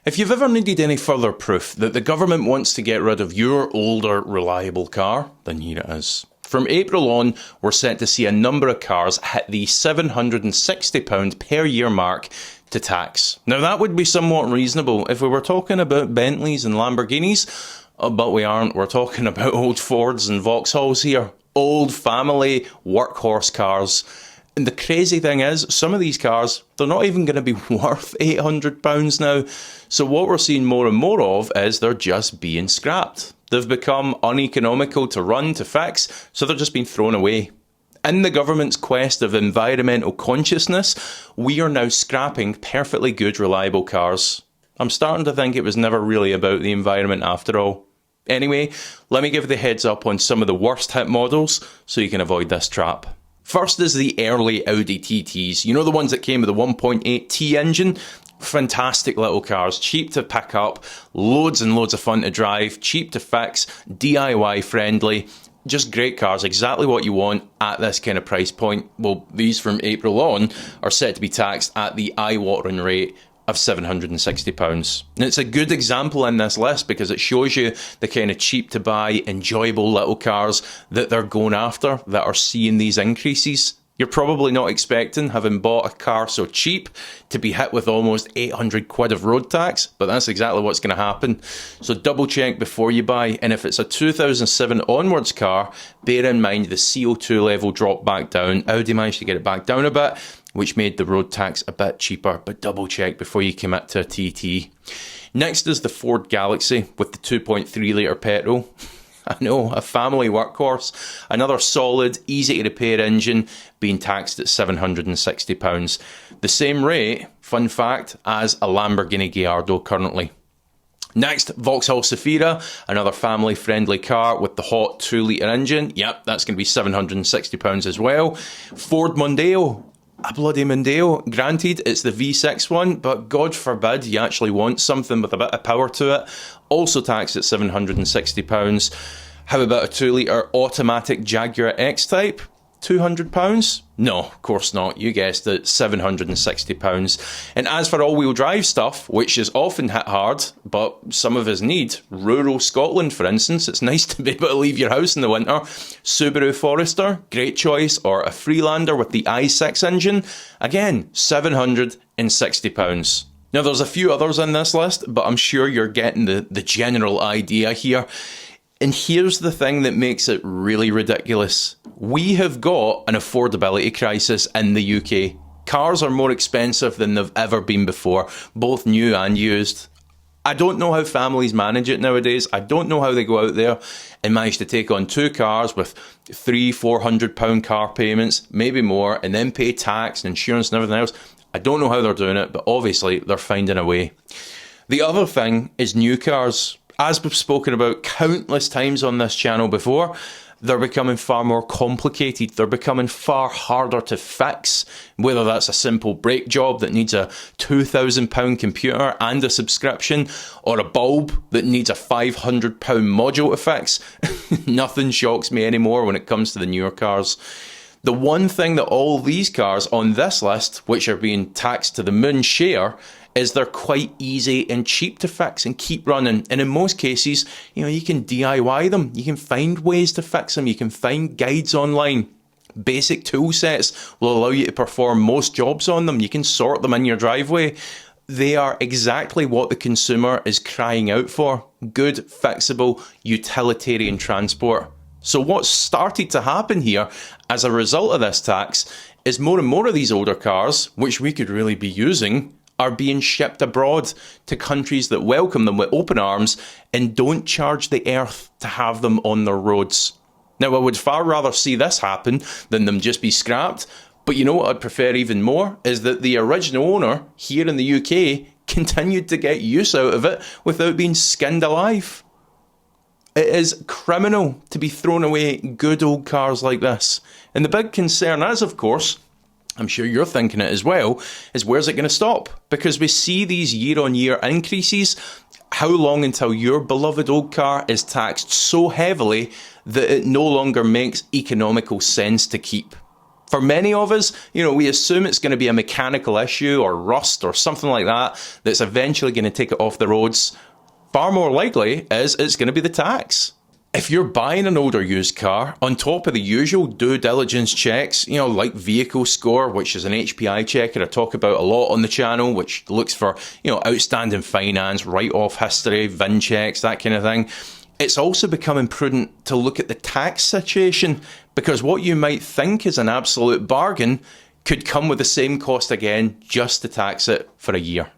If you've ever needed any further proof that the government wants to get rid of your older, reliable car, then here it is. From April on, we're set to see a number of cars hit the £760 per year mark to tax. Now that would be somewhat reasonable if we were talking about Bentleys and Lamborghinis, but we aren't. We're talking about old Fords and Vauxhalls here. Old family workhorse cars. And the crazy thing is, some of these cars, they're not even going to be worth £800 now. So what we're seeing more and more of is they're just being scrapped. They've become uneconomical to run, to fix, so they're just being thrown away. In the government's quest of environmental consciousness, we are now scrapping perfectly good, reliable cars. I'm starting to think it was never really about the environment after all. Anyway, let me give the heads up on some of the worst hit models so you can avoid this trap. First is the early Audi TTs. You know, the ones that came with the 1.8T engine? Fantastic little cars, cheap to pick up, loads and loads of fun to drive, cheap to fix, DIY friendly. Just great cars, exactly what you want at this kind of price point. Well, these from April on are set to be taxed at the eye-watering rate of £760. And it's a good example in this list because it shows you the kind of cheap to buy, enjoyable little cars that they're going after that are seeing these increases. You're probably not expecting, having bought a car so cheap, to be hit with almost 800 quid of road tax, but that's exactly what's going to happen. So double check before you buy, and if it's a 2007 onwards car, bear in mind the CO2 level dropped back down. Audi managed to get it back down a bit, which made the road tax a bit cheaper, but double check before you commit to a TT. Next is the Ford Galaxy with the 2.3 litre petrol. I know, a family workhorse, another solid, easy to repair engine being taxed at £760. The same rate, fun fact, as a Lamborghini Gallardo currently. Next, Vauxhall Zafira, another family-friendly car with the hot 2-litre engine. Yep, that's going to be £760 as well. Ford Mondeo. A bloody Mondeo. Granted, it's the V6 one, but God forbid you actually want something with a bit of power to it. Also taxed at £760. How about a 2-litre automatic Jaguar X-Type? £200? No, of course not. You guessed it, £760. And as for all-wheel drive stuff, which is often hit hard, but some of us need, rural Scotland, for instance, it's nice to be able to leave your house in the winter. Subaru Forester, great choice, or a Freelander with the i6 engine, again, £760. Now, there's a few others in this list, but I'm sure you're getting the general idea here. And here's the thing that makes it really ridiculous. We have got an affordability crisis in the UK. Cars are more expensive than they've ever been before, both new and used. I don't know how families manage it nowadays. I don't know how they go out there and manage to take on two cars with £300-400 car payments, maybe more, and then pay tax and insurance and everything else. I don't know how they're doing it, but obviously they're finding a way. The other thing is new cars. As we've spoken about countless times on this channel before, they're becoming far more complicated. They're becoming far harder to fix, whether that's a simple brake job that needs a £2,000 computer and a subscription, or a bulb that needs a £500 module to fix. Nothing shocks me anymore when it comes to the newer cars. The one thing that all these cars on this list, which are being taxed to the moon, share is they're quite easy and cheap to fix and keep running. And in most cases, you can DIY them. You can find ways to fix them. You can find guides online. Basic tool sets will allow you to perform most jobs on them. You can sort them in your driveway. They are exactly what the consumer is crying out for. Good, fixable, utilitarian transport. So what's started to happen here as a result of this tax is more and more of these older cars, which we could really be using, are being shipped abroad to countries that welcome them with open arms and don't charge the earth to have them on their roads. Now, I would far rather see this happen than them just be scrapped, but you know what I'd prefer even more is that the original owner here in the UK continued to get use out of it without being skinned alive. It is criminal to be throwing away good old cars like this. And the big concern is, of course, I'm sure you're thinking it as well, is where's it going to stop? Because we see these year-on-year increases. How long until your beloved old car is taxed so heavily that it no longer makes economical sense to keep? For many of us, we assume it's going to be a mechanical issue or rust or something like that that's eventually going to take it off the roads. Far more likely is it's going to be the tax. If you're buying an older used car, on top of the usual due diligence checks, like vehicle score, which is an HPI checker I talk about a lot on the channel, which looks for, outstanding finance, write-off history, VIN checks, that kind of thing. It's also becoming prudent to look at the tax situation, because what you might think is an absolute bargain could come with the same cost again just to tax it for a year.